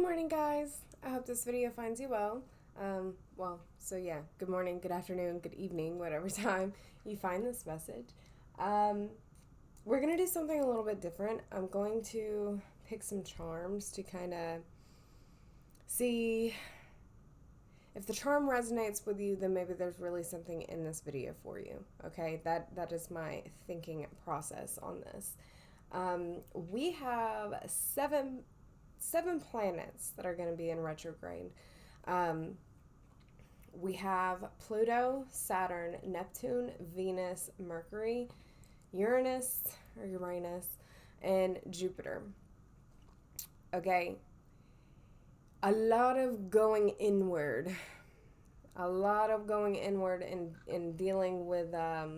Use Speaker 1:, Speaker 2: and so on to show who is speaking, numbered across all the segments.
Speaker 1: morning, guys. I hope this video finds you well. Good morning, good afternoon, good evening, whatever time you find this message. We're going to do something a little bit different. I'm going to pick some charms to kind of see if the charm resonates with you, then maybe there's really something in this video for you. Okay, that is my thinking process on this. We have seven planets that are going to be in retrograde. We have Pluto, Saturn, Neptune, Venus, Mercury, Uranus, and Jupiter. Okay, a lot of going inward in dealing with a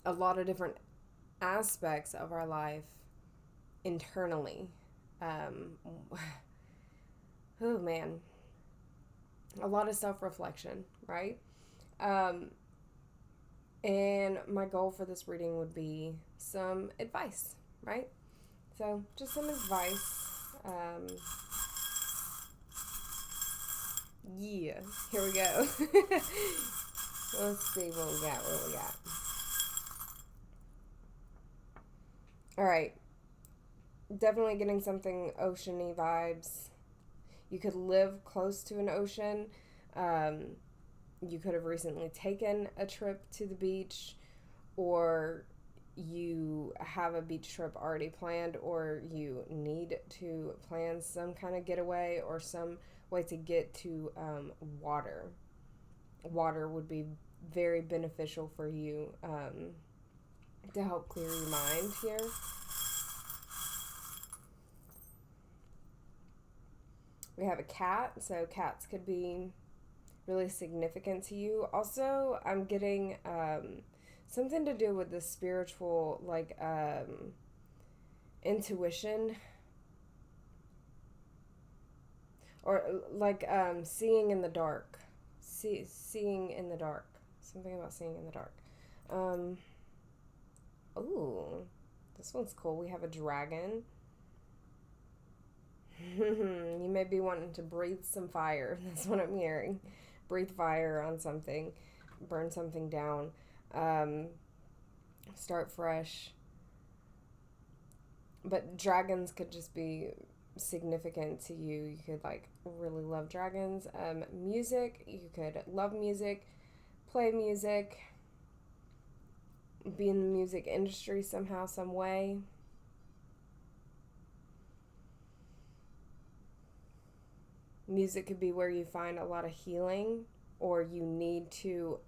Speaker 1: lot of different aspects of our life internally. Oh man, a lot of self-reflection, right? And my goal for this reading would be some advice, right? So just some advice. Here we go. Let's see what we got. All right. Definitely getting something oceany vibes. You could live close to an ocean. You could have recently taken a trip to the beach, or you have a beach trip already planned, or you need to plan some kind of getaway or some way to get to water. Water would be very beneficial for you to help clear your mind here. We have a cat, so cats could be really significant to you. Also, I'm getting something to do with the spiritual, intuition, or seeing in the dark. Seeing in the dark. Something about seeing in the dark. Ooh, this one's cool. We have a dragon. You may be wanting to breathe some fire. That's what I'm hearing. Breathe fire on something. Burn something down. Start fresh. But dragons could just be significant to you. You could really love dragons. Music. You could love music. Play music. Be in the music industry somehow, some way. Music could be where you find a lot of healing, or you need to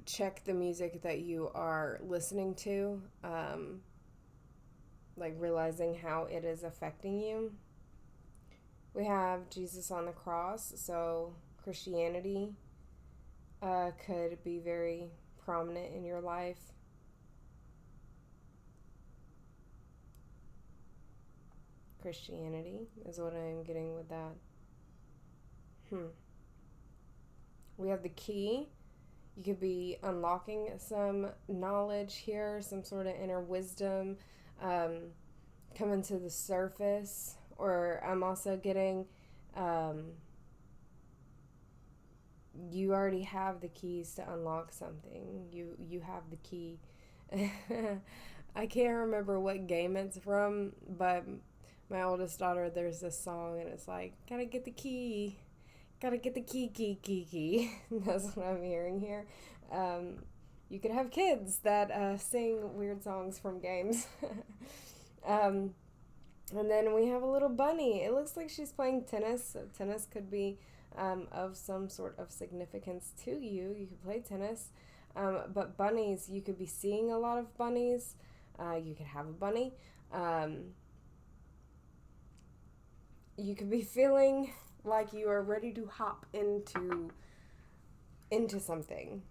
Speaker 1: check the music that you are listening to, realizing how it is affecting you. We have Jesus on the cross, so Christianity could be very prominent in your life. Christianity is what I'm getting with that. We have the key. You could be unlocking some knowledge here, some sort of inner wisdom coming to the surface. Or I'm also getting you already have the keys to unlock something. You have the key. I can't remember what game it's from, but my oldest daughter, there's this song, and it's like, gotta get the key. Gotta get the key. That's what I'm hearing here. You could have kids that sing weird songs from games. And then we have a little bunny. It looks like she's playing tennis. So tennis could be of some sort of significance to you. You could play tennis. But bunnies, you could be seeing a lot of bunnies. You could have a bunny. You could be feeling like you are ready to hop into something.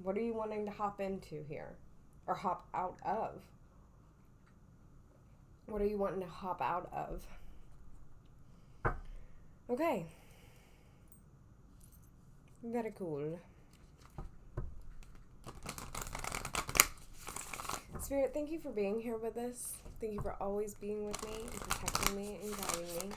Speaker 1: What are you wanting to hop into here? Or hop out of? What are you wanting to hop out of? Okay. Very cool. Spirit, thank you for being here with us. Thank you for always being with me and protecting me and guiding me.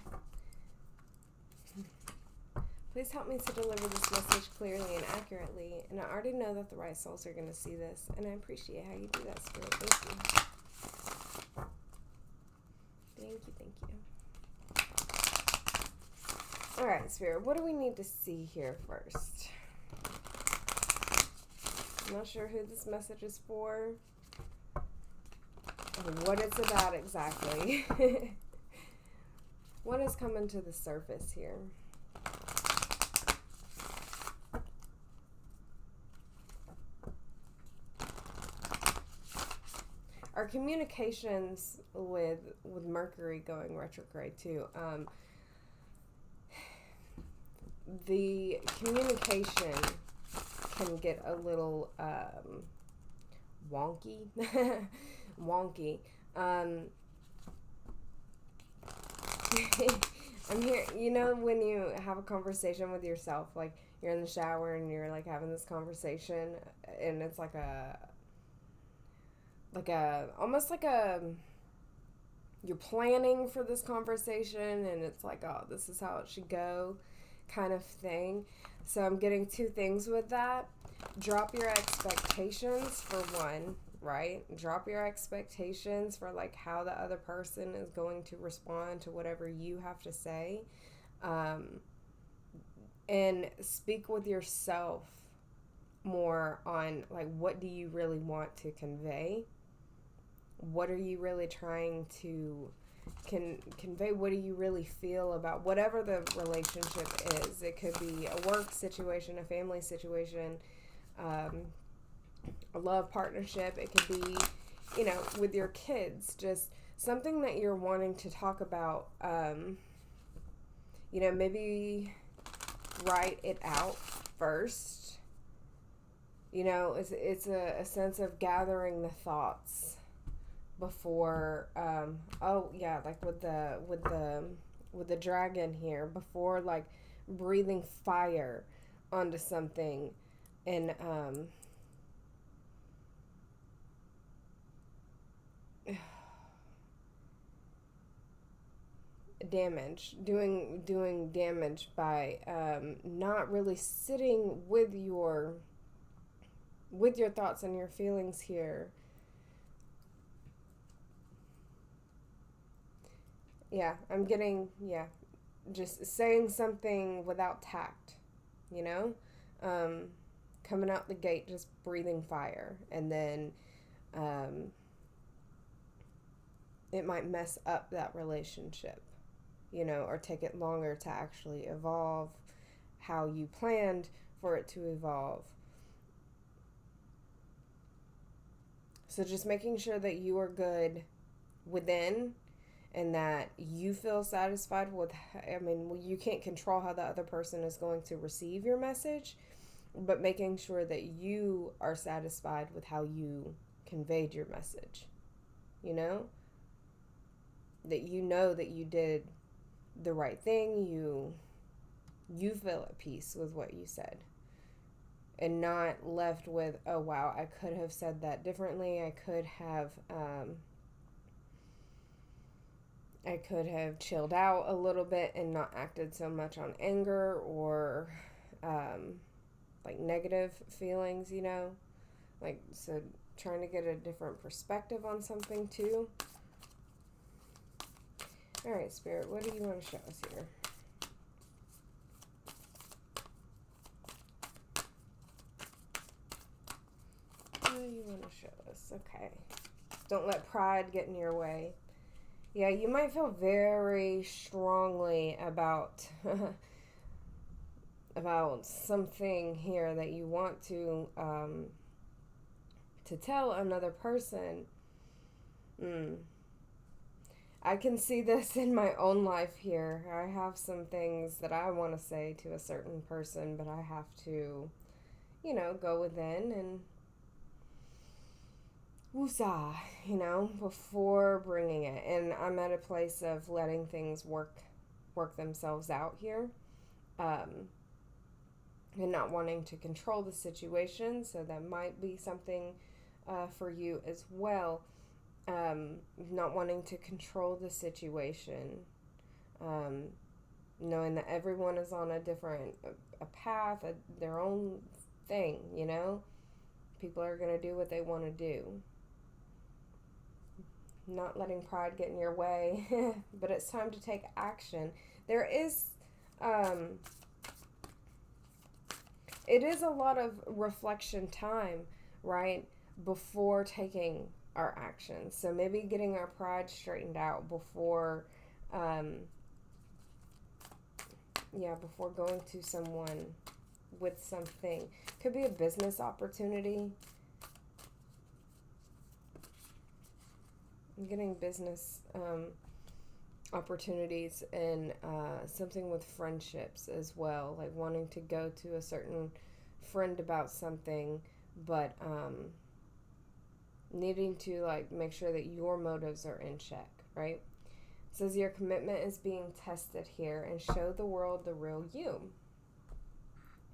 Speaker 1: Please help me to deliver this message clearly and accurately. And I already know that the right souls are going to see this. And I appreciate how you do that, Spirit. Thank you. Thank you, thank you. All right, Spirit, what do we need to see here first? I'm not sure who this message is for or what it's about exactly. What is coming to the surface here? Our communications with Mercury going retrograde too. The communication can get a little wonky. Wonky. I'm here, you know, when you have a conversation with yourself, like you're in the shower and you're like having this conversation, and it's almost like you're planning for this conversation, and it's like, oh, this is how it should go kind of thing. So I'm getting two things with that. Drop your expectations for one, right? Drop your expectations for like how the other person is going to respond to whatever you have to say. And speak with yourself more on like, what do you really want to convey? What are you really trying to convey? What do you really feel about whatever the relationship is? It could be a work situation, a family situation, a love partnership. It could be, you know, with your kids, just something that you're wanting to talk about. You know, maybe write it out first. You know, it's a sense of gathering the thoughts before like with the dragon here, before like breathing fire onto something and doing damage by not really sitting with your thoughts and your feelings here. Yeah, I'm getting, just saying something without tact, you know? Coming out the gate, just breathing fire. And then it might mess up that relationship, you know, or take it longer to actually evolve how you planned for it to evolve. So just making sure that you are good within and that you feel satisfied with, you can't control how the other person is going to receive your message, but making sure that you are satisfied with how you conveyed your message, you know? That you know that you did the right thing, you feel at peace with what you said. And not left with, oh wow, I could have said that differently, I could have chilled out a little bit and not acted so much on anger or like negative feelings, you know? Like, so trying to get a different perspective on something too. All right, Spirit, what do you want to show us here? What do you want to show us? Okay. Don't let pride get in your way. Yeah, you might feel very strongly about about something here that you want to tell another person. I can see this in my own life here. I have some things that I want to say to a certain person, but I have to, you know, go within and woosah, you know, before bringing it. And I'm at a place of letting things work themselves out here, and not wanting to control the situation. So that might be something for you as well. Not wanting to control the situation, um, knowing that everyone is on a different a path, their own thing, you know? People are going to do what they want to do. Not letting pride get in your way, but it's time to take action. There is, it is a lot of reflection time, right? Before taking our actions. So maybe getting our pride straightened out before, um, before going to someone with something. Could be a business opportunity. Getting business opportunities and something with friendships as well, like wanting to go to a certain friend about something, but needing to like make sure that your motives are in check, right? It says your commitment is being tested here, and show the world the real you.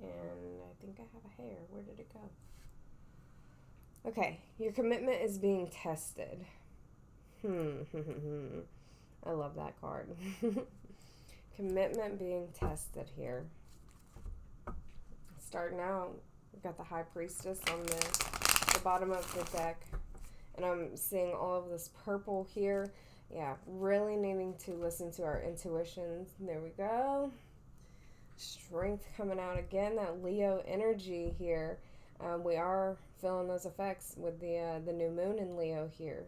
Speaker 1: And I think I have a hair. Where did it go? Okay, your commitment is being tested. I love that card. Commitment being tested here. Starting out, we've got the High Priestess on the bottom of the deck. And I'm seeing all of this purple here. Yeah, really needing to listen to our intuitions. There we go. Strength coming out again. That Leo energy here. We are feeling those effects with the new moon in Leo here.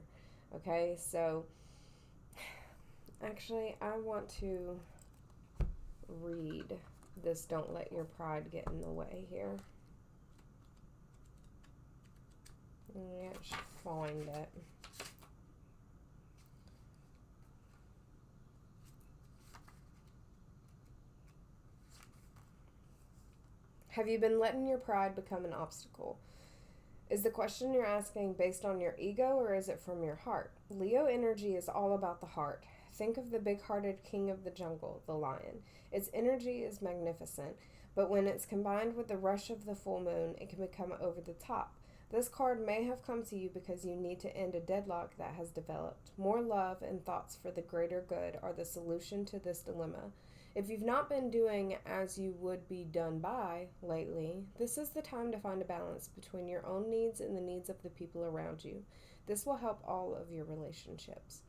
Speaker 1: Okay, so actually I want to read this Don't Let Your Pride Get in the Way here. Let's find it. Have you been letting your pride become an obstacle? Is the question you're asking based on your ego, or is it from your heart? Leo energy is all about the heart. Think of the big-hearted king of the jungle, the lion. Its energy is magnificent, but when it's combined with the rush of the full moon, it can become over the top. This card may have come to you because you need to end a deadlock that has developed. More love and thoughts for the greater good are the solution to this dilemma. If you've not been doing as you would be done by lately, this is the time to find a balance between your own needs and the needs of the people around you. This will help all of your relationships.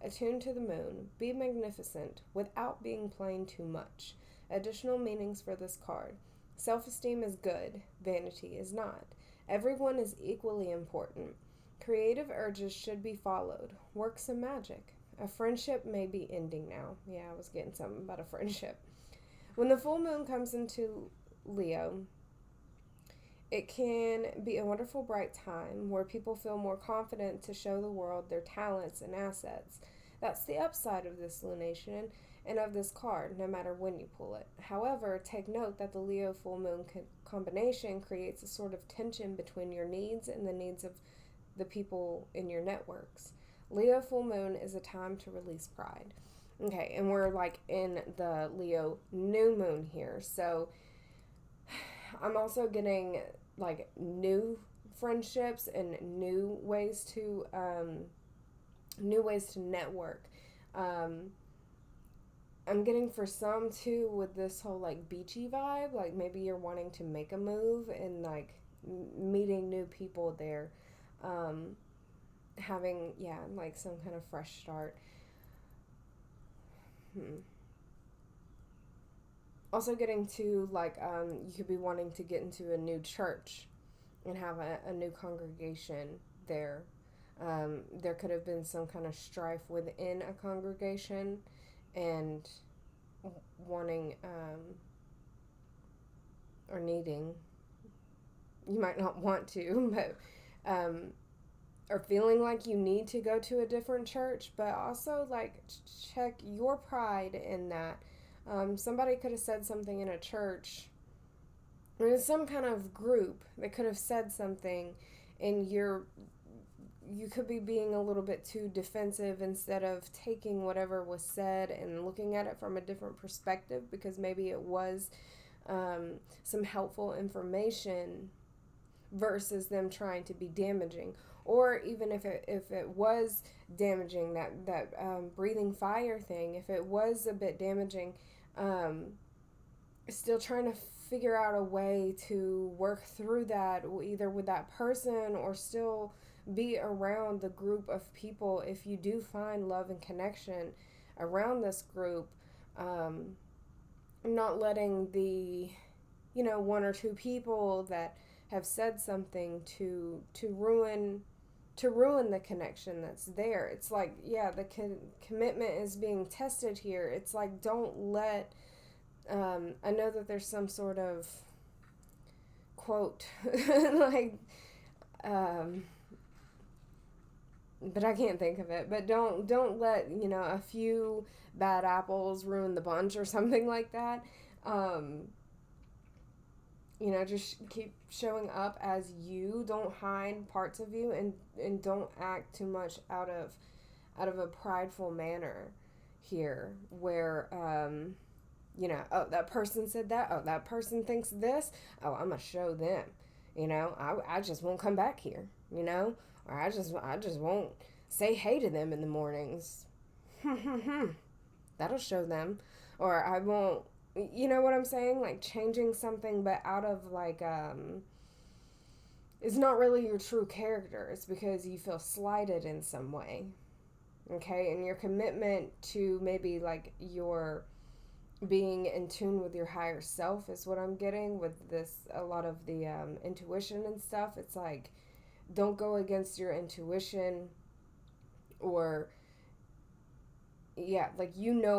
Speaker 1: Attune to the moon. Be magnificent without being plain too much. Additional meanings for this card. Self-esteem is good. Vanity is not. Everyone is equally important. Creative urges should be followed. Work some magic. A friendship may be ending now. Yeah, I was getting something about a friendship. When the full moon comes into Leo, it can be a wonderful, bright time where people feel more confident to show the world their talents and assets. That's the upside of this lunation and of this card, no matter when you pull it. However, take note that the Leo full moon combination creates a sort of tension between your needs and the needs of the people in your networks. Leo full moon is a time to release pride. Okay, and we're like in the Leo new moon here. So I'm also getting like new friendships and new ways to network. I'm getting for some too with this whole like beachy vibe, like maybe you're wanting to make a move and like meeting new people there. Having like some kind of fresh start. Also getting to like you could be wanting to get into a new church and have a new congregation there. There could have been some kind of strife within a congregation and wanting or needing, you might not want to, but or feeling like you need to go to a different church, but also like check your pride in that. Somebody could have said something in a church or in some kind of group. They could have said something, and you could be being a little bit too defensive instead of taking whatever was said and looking at it from a different perspective, because maybe it was some helpful information, versus them trying to be damaging. Or even if it was damaging, that breathing fire thing, if it was a bit damaging, still trying to figure out a way to work through that, either with that person or still be around the group of people if you do find love and connection around this group. Not letting the one or two people that have said something to ruin the connection that's there. It's like, yeah, the commitment is being tested here. It's like, don't let I know that there's some sort of quote like but I can't think of it. But don't let a few bad apples ruin the bunch or something like that. Just keep showing up as you. Don't hide parts of you, and don't act too much out of a prideful manner here, where oh, that person said that. Oh, that person thinks this. Oh, I'm gonna show them. I just won't come back here. Or I just won't say hey to them in the mornings. That'll show them. Or I won't. You know what I'm saying? Like changing something, but out of like it's not really your true character. It's because you feel slighted in some way. Okay, and your commitment to maybe like your being in tune with your higher self is what I'm getting with this. A lot of the intuition and stuff. It's like, don't go against your intuition, or like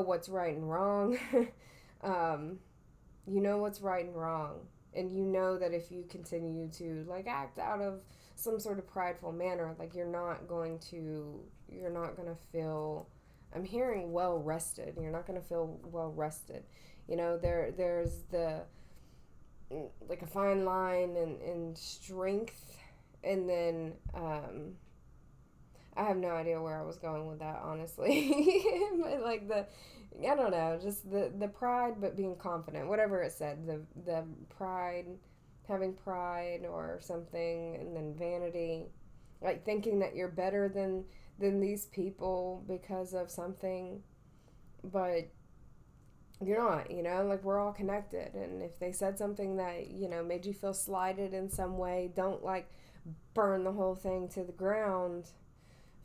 Speaker 1: what's right and wrong. What's right and wrong, and that if you continue to like act out of some sort of prideful manner, like you're not gonna feel, I'm hearing well rested. You're not gonna feel well rested. There's the like a fine line in strength, and then I have no idea where I was going with that, honestly. But like I don't know, just the pride, but being confident, whatever it said, the pride, having pride or something, and then vanity, like thinking that you're better than these people because of something, but you're not. Like we're all connected, and if they said something that made you feel slighted in some way, don't like burn the whole thing to the ground.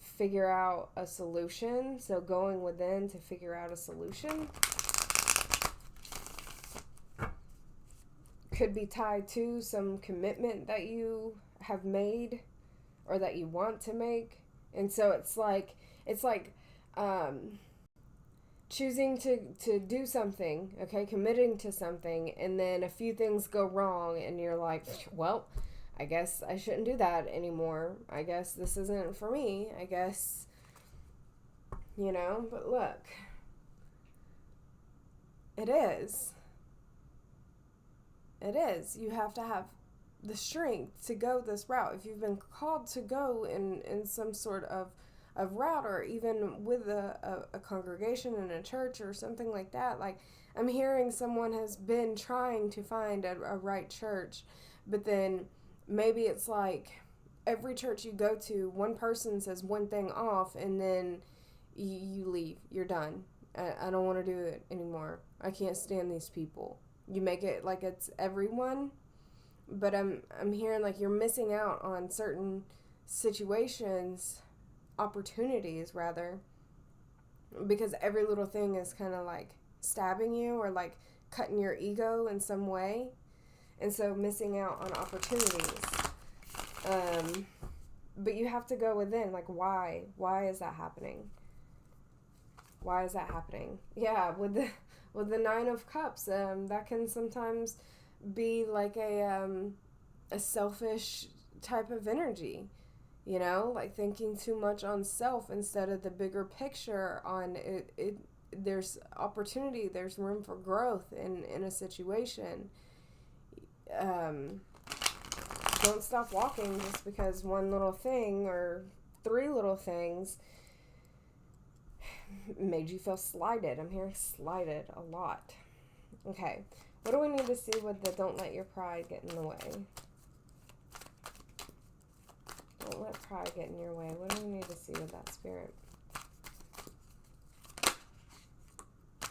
Speaker 1: Figure out a solution. So going within to figure out a solution could be tied to some commitment that you have made or that you want to make. And so it's like choosing to do something, okay, committing to something, and then a few things go wrong and you're like, well, I guess I shouldn't do that anymore. I guess this isn't for me. I guess, but look, it is. It is. You have to have the strength to go this route. If you've been called to go in some sort of route, or even with a congregation in a church or something like that, like I'm hearing someone has been trying to find a right church, but then maybe it's like every church you go to, one person says one thing off, and then you leave. You're done. I don't want to do it anymore. I can't stand these people. You make it like it's everyone, but I'm hearing like you're missing out on certain situations, opportunities rather, because every little thing is kind of like stabbing you or like cutting your ego in some way. And so missing out on opportunities. But you have to go within, like, why? Why is that happening? Why is that happening? Yeah, with the Nine of Cups, that can sometimes be like a selfish type of energy, like thinking too much on self instead of the bigger picture on it. There's opportunity, there's room for growth in a situation. Don't stop walking just because one little thing or three little things made you feel slighted. I'm hearing slighted a lot. Okay, what do we need to see with the don't let your pride get in the way? Don't let pride get in your way. What do we need to see with that spirit?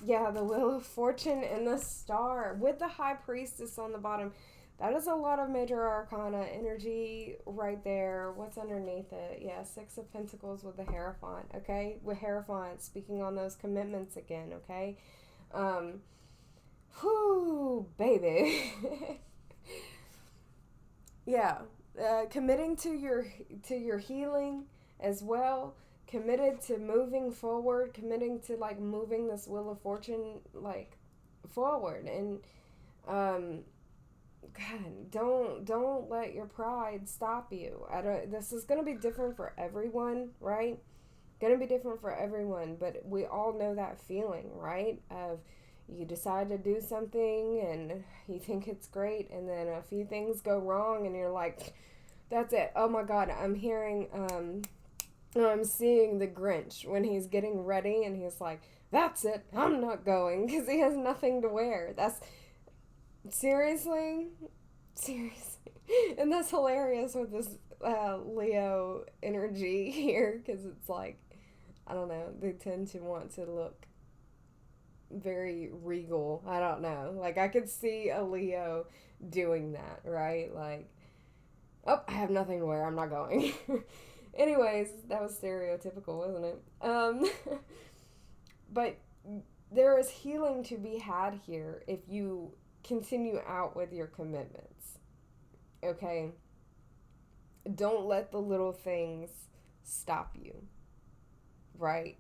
Speaker 1: Yeah, the Wheel of Fortune and the Star with the High Priestess on the bottom. That is a lot of major arcana energy right there. What's underneath it? Yeah, Six of Pentacles with the Hierophant, okay? With Hierophant, speaking on those commitments again, okay? Whew, baby. Yeah, committing to your healing as well. Committed to moving forward. Committing to like moving this Wheel of Fortune like forward. And God, don't let your pride stop you. This is gonna be different for everyone, right? Gonna be different for everyone, but we all know that feeling, right? Of you decide to do something and you think it's great, and then a few things go wrong, and you're like, "That's it. Oh my God, I'm seeing the Grinch when he's getting ready, and he's like, "That's it. I'm not going," because he has nothing to wear. That's seriously, and that's hilarious with this Leo energy here, because it's like, I don't know, they tend to want to look very regal. I don't know. Like, I could see a Leo doing that, right? Like, oh, I have nothing to wear. I'm not going. Anyways, that was stereotypical, wasn't it? But there is healing to be had here if you continue out with your commitments. Okay? Don't let the little things stop you. Right?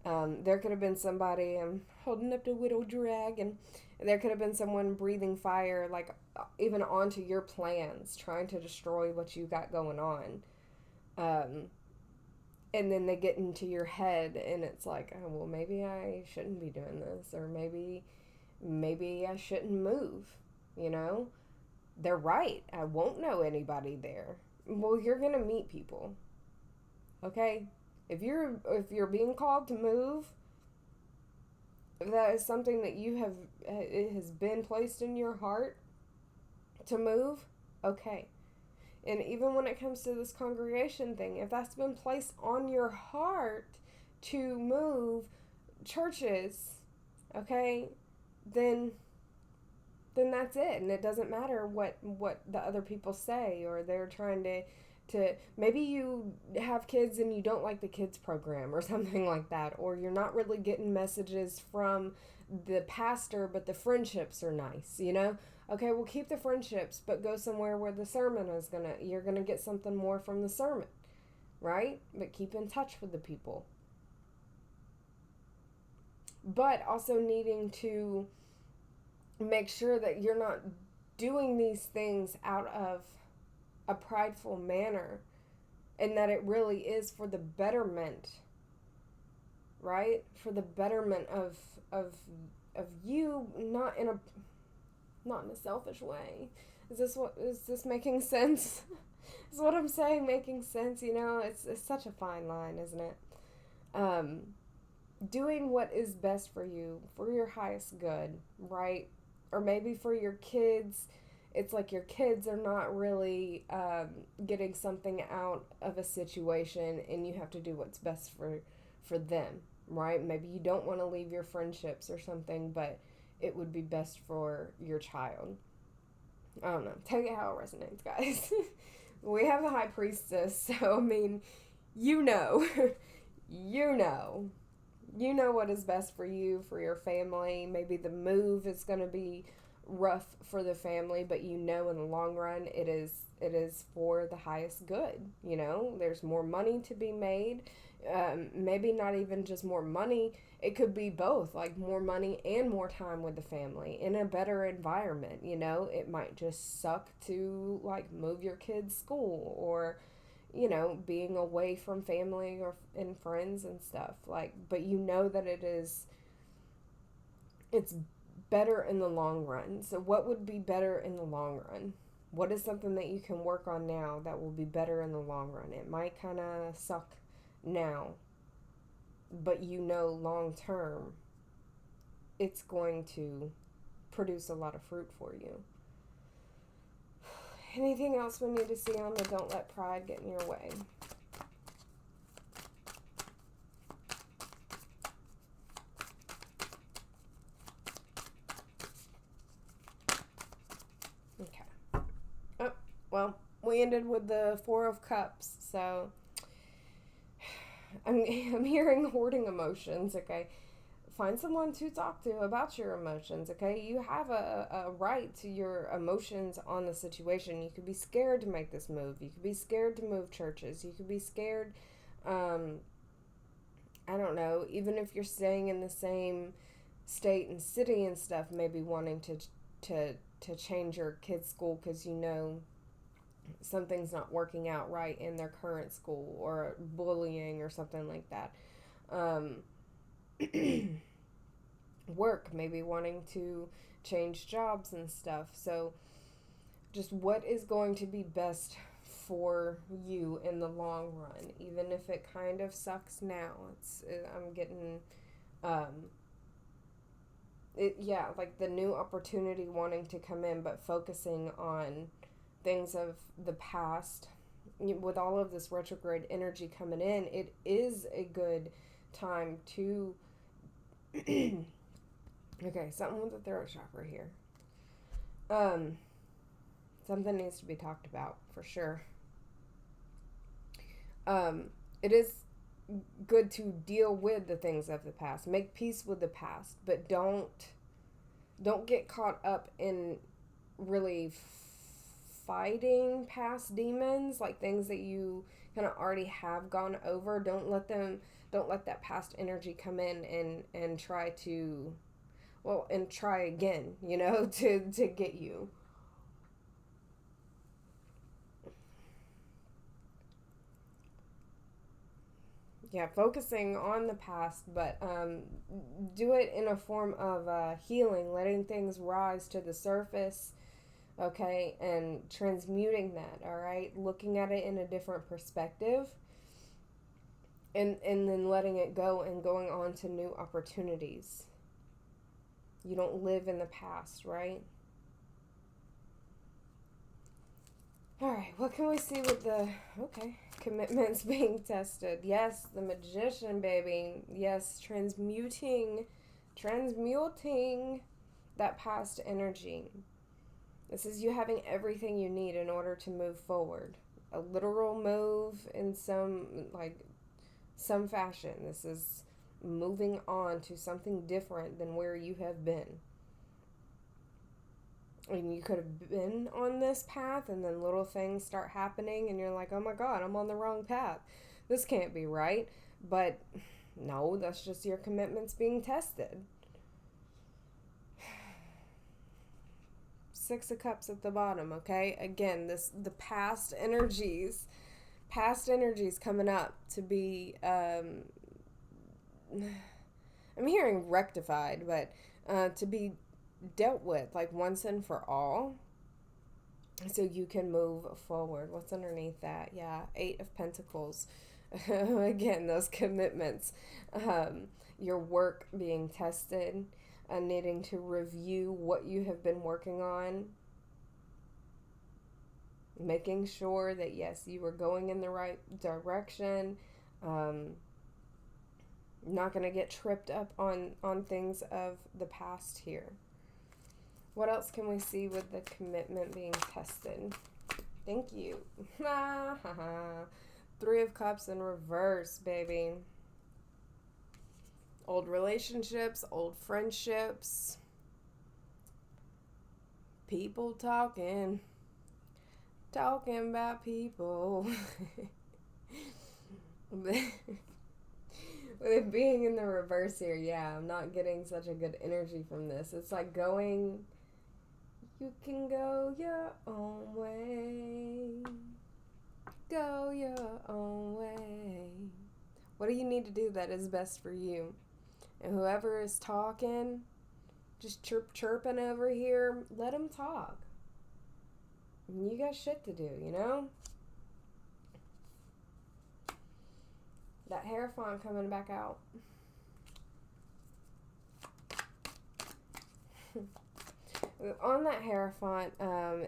Speaker 1: There could have been somebody, I'm holding up the widow dragon, there could have been someone breathing fire, like, even onto your plans, trying to destroy what you got going on. And then they get into your head, and it's like, oh, well, maybe I shouldn't be doing this, or maybe I shouldn't move, you know? They're right. I won't know anybody there. Well, you're going to meet people. Okay? If you're being called to move, if that is something that it has been placed in your heart to move, okay. And even when it comes to this congregation thing, if that's been placed on your heart to move churches, okay, then that's it. And it doesn't matter what the other people say, or they're trying to maybe you have kids and you don't like the kids program or something like that, or you're not really getting messages from the pastor, but the friendships are nice, you know? Okay, well, keep the friendships, but go somewhere where the sermon is you're gonna get something more from the sermon, right? But keep in touch with the people. But also needing to make sure that you're not doing these things out of a prideful manner, and that it really is for the betterment, right? For the betterment of you, not in a selfish way. Is this making sense? Is what I'm saying making sense? You know, it's such a fine line, isn't it? Doing what is best for you, for your highest good, right? Or maybe for your kids. It's like your kids are not really getting something out of a situation, and you have to do what's best for them, right? Maybe you don't want to leave your friendships or something, but it would be best for your child. I don't know. Take it how it resonates, guys. We have a high priestess, so I mean, you know, you know what is best for you, for your family. Maybe the move is going to be rough for the family, but you know in the long run it is for the highest good. You know, there's more money to be made. Maybe not even just more money. It could be both, like more money and more time with the family in a better environment. You know, it might just suck to like move your kids' school, or you know, being away from family or and friends and stuff, like, but you know that it's better in the long run. So what would be better in the long run? What is something that you can work on now that will be better in the long run? It might kind of suck now, but you know long term it's going to produce a lot of fruit for you. Anything else we need to see on the don't let pride get in your way? Okay. Oh, well, we ended with the Four of Cups, so I'm hearing hoarding emotions, okay? Find someone to talk to about your emotions, okay? You have a right to your emotions on the situation. You could be scared to make this move. You could be scared to move churches. You could be scared, I don't know, even if you're staying in the same state and city and stuff, maybe wanting to change your kid's school because you know something's not working out right in their current school, or bullying or something like that. Um, Work, maybe wanting to change jobs and stuff. So just what is going to be best for you in the long run, even if it kind of sucks now. I'm getting yeah, like the new opportunity wanting to come in, but focusing on things of the past. With all of this retrograde energy coming in, it is a good time to okay, something with the throat chakra here. Something needs to be talked about for sure. It is good to deal with the things of the past. Make peace with the past, but don't get caught up in really fighting past demons, like things that you kind of already have gone over. Don't let that past energy come in and try to and try again, to get you. Yeah, focusing on the past, but do it in a form of healing, letting things rise to the surface, okay, and transmuting that, all right, looking at it in a different perspective, and then letting it go and going on to new opportunities. You don't live in the past, right? All right, what can we see with the, okay, commitments being tested? Yes, the Magician, baby. Yes, transmuting that past energy. This is you having everything you need in order to move forward. A literal move in some fashion. This is moving on to something different than where you have been. And you could have been on this path, and then little things start happening and you're like, oh my god, I'm on the wrong path, this can't be right. But no, that's just your commitments being tested. Six of Cups at the bottom, okay? Again, the past energies coming up to be I'm hearing rectified, but to be dealt with, like once and for all, so you can move forward. What's underneath that? Yeah, Eight of Pentacles. Again, those commitments, your work being tested, needing to review what you have been working on, making sure that yes, you were going in the right direction, not going to get tripped up on things of the past here. What else can we see with the commitment being tested? Thank you. Three of Cups in reverse, baby. Old relationships, old friendships, people talking about people. With it being in the reverse here, yeah, I'm not getting such a good energy from this. It's like going, you can go your own way. Go your own way. What do you need to do that is best for you? And whoever is talking, just chirping over here, let them talk. You got shit to do, you know? That Hierophant coming back out. On that Hierophant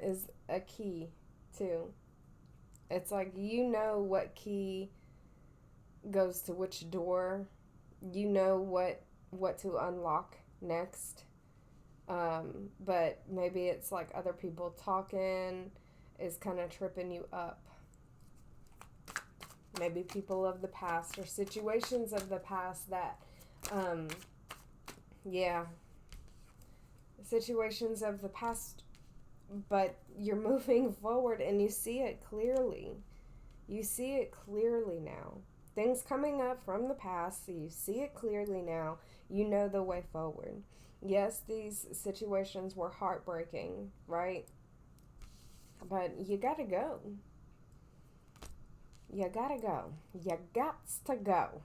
Speaker 1: is a key. too. It's like you know what key goes to which door. You know what to unlock next. But maybe it's like other people talking is kind of tripping you up. Maybe people of the past or situations of the past that, yeah, situations of the past, but you're moving forward and you see it clearly. You see it clearly now. Things coming up from the past, so you see it clearly now. You know the way forward. Yes, these situations were heartbreaking, right? But you gotta go. You gotta go. You gots to go.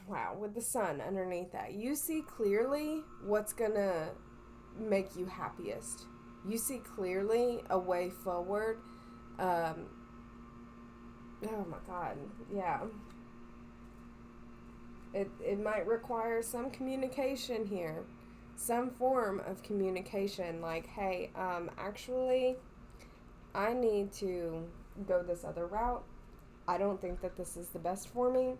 Speaker 1: Wow, with the sun underneath that. You see clearly what's gonna make you happiest. You see clearly a way forward. Oh my God, yeah. It might require some communication here, some form of communication. Like, hey, actually, I need to go this other route. I don't think that this is the best for me.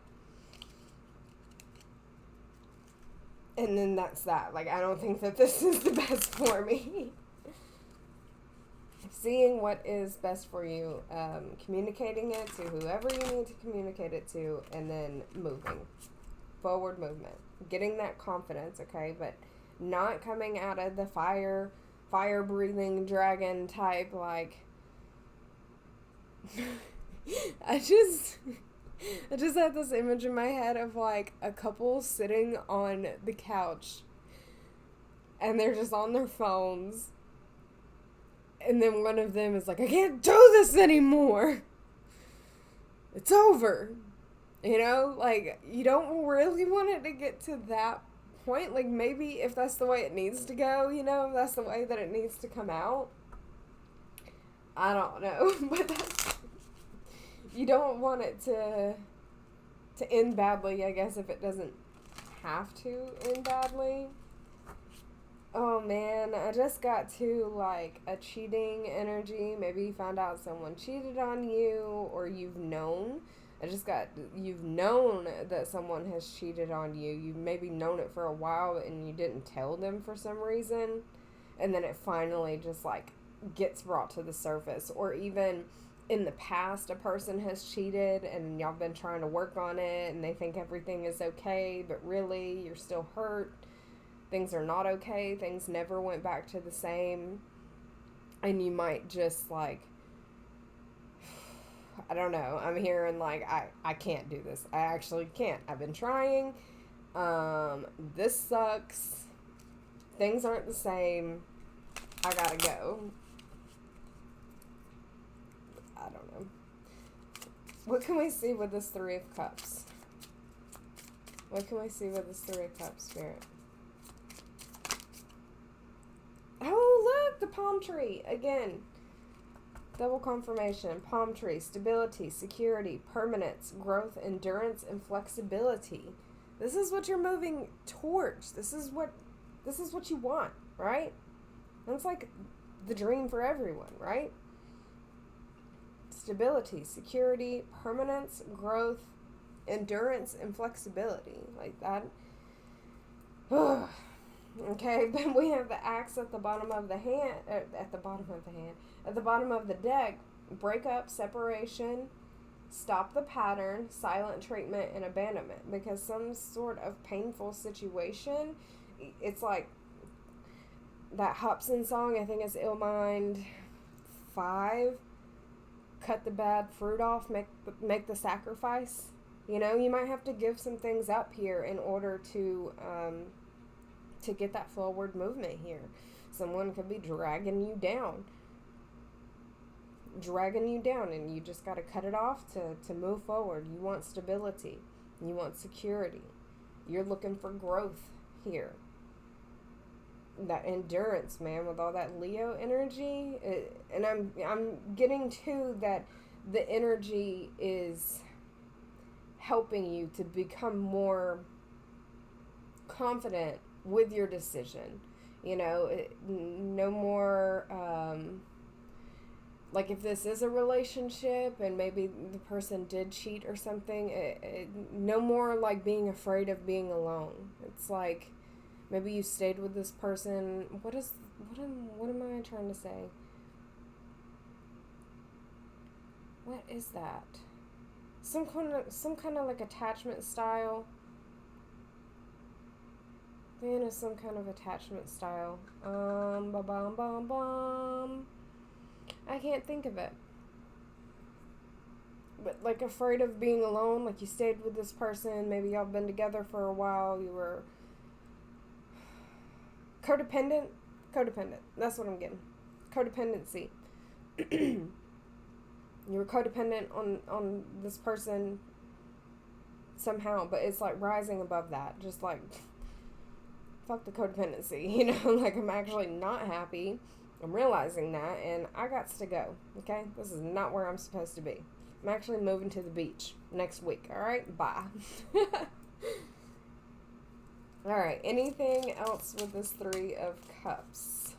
Speaker 1: And then that's that. Like, I don't think that this is the best for me. Seeing what is best for you, communicating it to whoever you need to communicate it to, and then moving. Forward movement. Getting that confidence, okay? But not coming out of the fire breathing dragon type, like... I just had this image in my head of like a couple sitting on the couch and they're just on their phones, and then one of them is like, I can't do this anymore. It's over. You know, like, you don't really want it to get to that point. Like, maybe if that's the way it needs to go, you know, if that's the way that it needs to come out. I don't know, but that's, you don't want it to end badly, I guess, if it doesn't have to end badly. Oh man, I just got to like a cheating energy. Maybe you found out someone cheated on you, or you've known. You've known that someone has cheated on you. You've maybe known it for a while and you didn't tell them for some reason. And then it finally just like gets brought to the surface. Or even in the past, a person has cheated and y'all been trying to work on it and they think everything is okay, but really you're still hurt. Things are not okay. Things never went back to the same. And you might just like, I don't know. I'm hearing like, I can't do this. I actually can't. I've been trying. This sucks. Things aren't the same. I gotta go. I don't know. What can we see with this Three of Cups? What can we see with this Three of Cups, Spirit? Oh, look! The palm tree. Again. Double confirmation. Palm tree. Stability, security, permanence, growth, endurance, and flexibility. This is what you're moving towards. This is what you want, right? That's like the dream for everyone, right? Stability, security, permanence, growth, endurance, and flexibility. Like that. Okay, then we have the axe at the bottom of the hand, at the bottom of the deck. Breakup, separation, stop the pattern, silent treatment, and abandonment. Because some sort of painful situation, it's like that Hobson song, I think it's Illmind 5, cut the bad fruit off, make the sacrifice. You know, you might have to give some things up here in order to get that forward movement here. Someone could be dragging you down, and you just got to cut it off to move forward. You want stability. You want security. You're looking for growth here. That endurance, man, with all that Leo energy. And I'm getting to that the energy is helping you to become more confident with your decision. No more, like if this is a relationship and maybe the person did cheat or something, no more like being afraid of being alone. It's like maybe you stayed with this person. What am I trying to say? What is that? Some kind of like attachment style. Then is some kind of attachment style. Ba bum bum bum. I can't think of it. But like afraid of being alone, like you stayed with this person, maybe y'all been together for a while, you were codependent. That's what I'm getting. Codependency. You were codependent on this person somehow, but it's like rising above that. Just like fuck the codependency, like I'm actually not happy. I'm realizing that, and I got to go, okay? This is not where I'm supposed to be. I'm actually moving to the beach next week, all right? Bye. All right, anything else with this Three of Cups?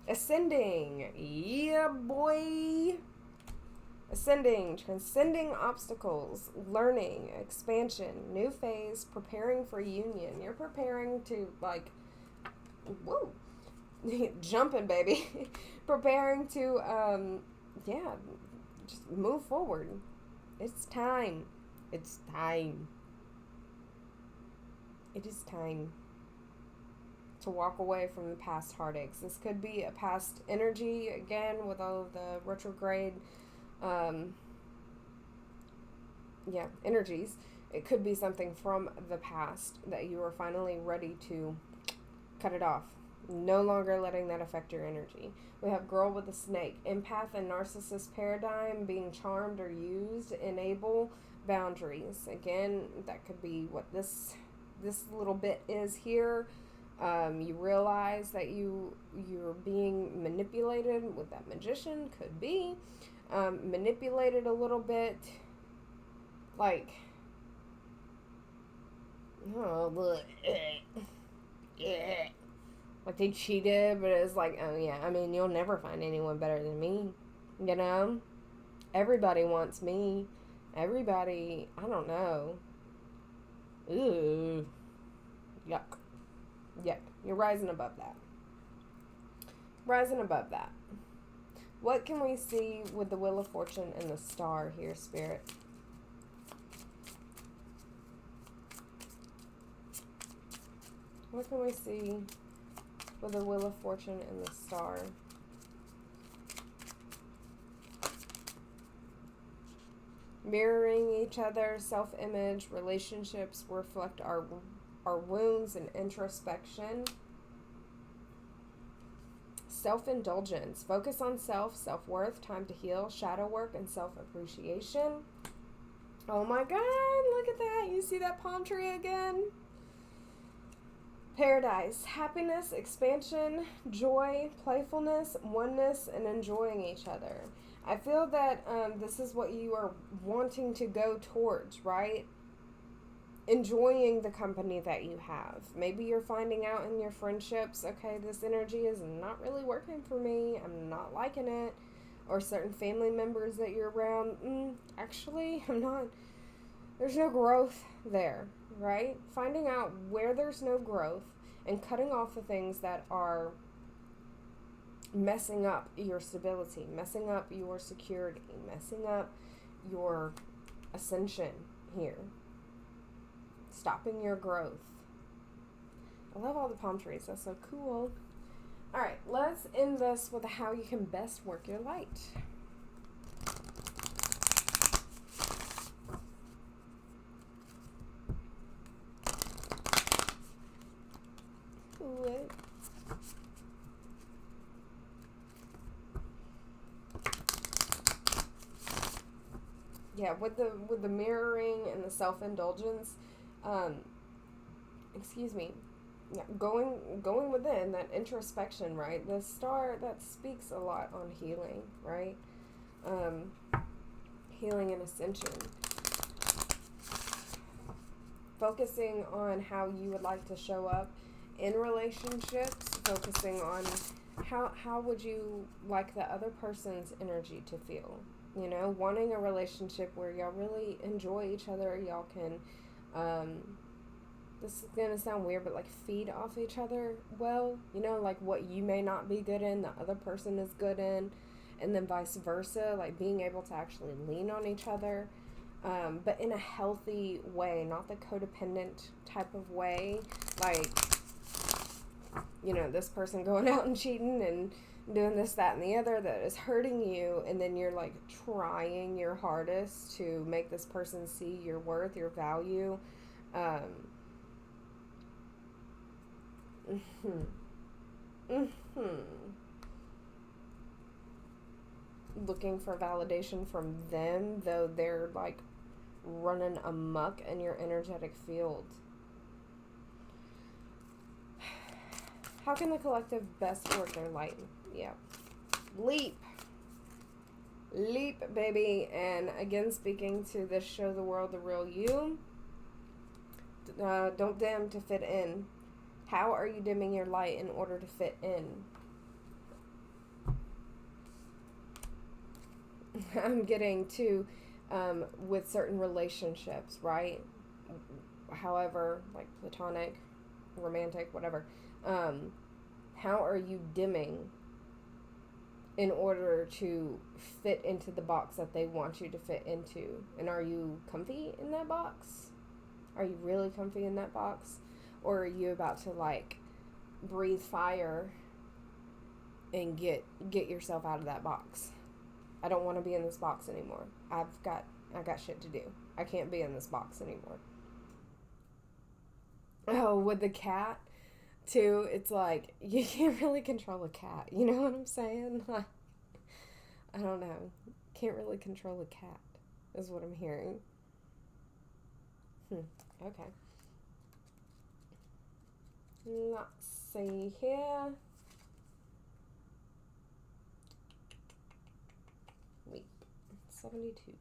Speaker 1: Ascending. Yeah, boy. Ascending, transcending obstacles, learning, expansion, new phase, preparing for union. You're preparing to, like, whoa, jumping, baby. Preparing to, just move forward. It's time. It's time. It is time to walk away from the past heartaches. This could be a past energy, again, with all of the retrograde energies. It could be something from the past that you are finally ready to cut it off. No longer letting that affect your energy. We have Girl with a Snake. Empath and narcissist paradigm, being charmed or used, enable boundaries. Again, that could be what this little bit is here. You realize that you're being manipulated with that Magician. Could be. Manipulated a little bit, like, like they cheated, but it's like, oh yeah, I mean, you'll never find anyone better than me, everybody wants me, everybody, I don't know, ooh, yuck, you're rising above that. What can we see with the Wheel of Fortune and the Star here, Spirit? What can we see with the Wheel of Fortune and the Star? Mirroring each other, self-image, relationships reflect our wounds and introspection. Self-indulgence, focus on self-worth, time to heal, shadow work, and self-appreciation. Oh my God, look at that. You see that palm tree again? Paradise, happiness, expansion, joy, playfulness, oneness, and enjoying each other. I feel that this is what you are wanting to go towards, right? Enjoying the company that you have. Maybe you're finding out in your friendships, okay, this energy is not really working for me. I'm not liking it. Or certain family members that you're around, actually, I'm not. There's no growth there, right? Finding out where there's no growth and cutting off the things that are messing up your stability, messing up your security, messing up your ascension here. Stopping your growth. I love all the palm trees. That's so cool. All right, let's end this with how you can best work your light. What? Yeah, with the mirroring and the self-indulgence, yeah, going within that introspection, right? The Star, that speaks a lot on healing, right? Healing and ascension. focusing on how you would like to show up in relationships, focusing on how would you like the other person's energy to feel. You know, wanting a relationship where y'all really enjoy each other, y'all can, this is gonna sound weird, but like feed off each other well. You know, like what you may not be good in, the other person is good in, and then vice versa. Like being able to actually lean on each other, but in a healthy way, not the codependent type of way. Like, you know, this person going out and cheating and doing this, that, and the other that is hurting you, and then you're like trying your hardest to make this person see your worth, your value. Looking for validation from them, though they're like running amok in your energetic field. How can the collective best work their light? Yeah. Leap, baby. And again, speaking to this show the world the real you, don't dim to fit in. How are you dimming your light in order to fit in? I'm getting to with certain relationships, right? However, like platonic, romantic, whatever. How are you dimming in order to fit into the box that they want you to fit into? And are you comfy in that box? Are you really comfy in that box? Or are you about to like breathe fire and get yourself out of that box? I don't want to be in this box anymore. I got shit to do. I can't be in this box anymore. Oh, with the cat too, it's like you can't really control a cat. You know what I'm saying? Like, I don't know. Can't really control a cat is what I'm hearing. Okay. Let's see here. Weep. 72.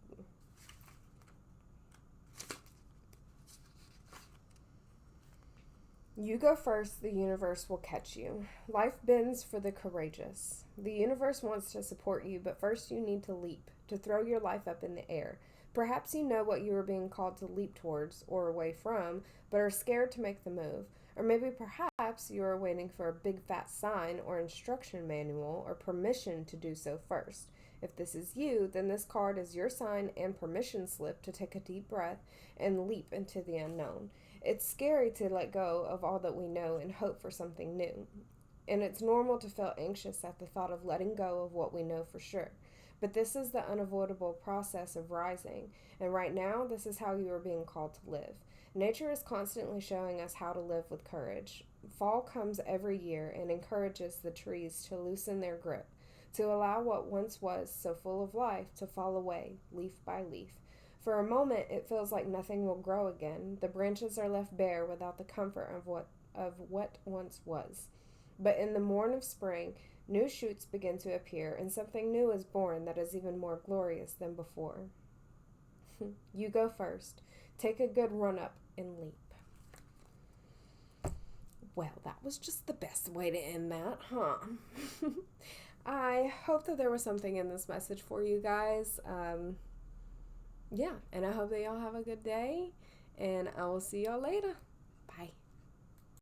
Speaker 1: You go first, the universe will catch you. Life bends for the courageous. The universe wants to support you, but first you need to leap, to throw your life up in the air. Perhaps you know what you are being called to leap towards or away from, but are scared to make the move. Or maybe perhaps you are waiting for a big fat sign or instruction manual or permission to do so first. If this is you, then this card is your sign and permission slip to take a deep breath and leap into the unknown. It's scary to let go of all that we know and hope for something new. And it's normal to feel anxious at the thought of letting go of what we know for sure. But this is the unavoidable process of rising. And right now, this is how you are being called to live. Nature is constantly showing us how to live with courage. Fall comes every year and encourages the trees to loosen their grip, to allow what once was so full of life to fall away, leaf by leaf. For a moment, it feels like nothing will grow again. The branches are left bare without the comfort of what once was. But in the morn of spring, new shoots begin to appear, and something new is born that is even more glorious than before. You go first. Take a good run up and leap. Well, that was just the best way to end that, huh? I hope that there was something in this message for you guys. Yeah, and I hope that y'all have a good day, and I will see y'all later.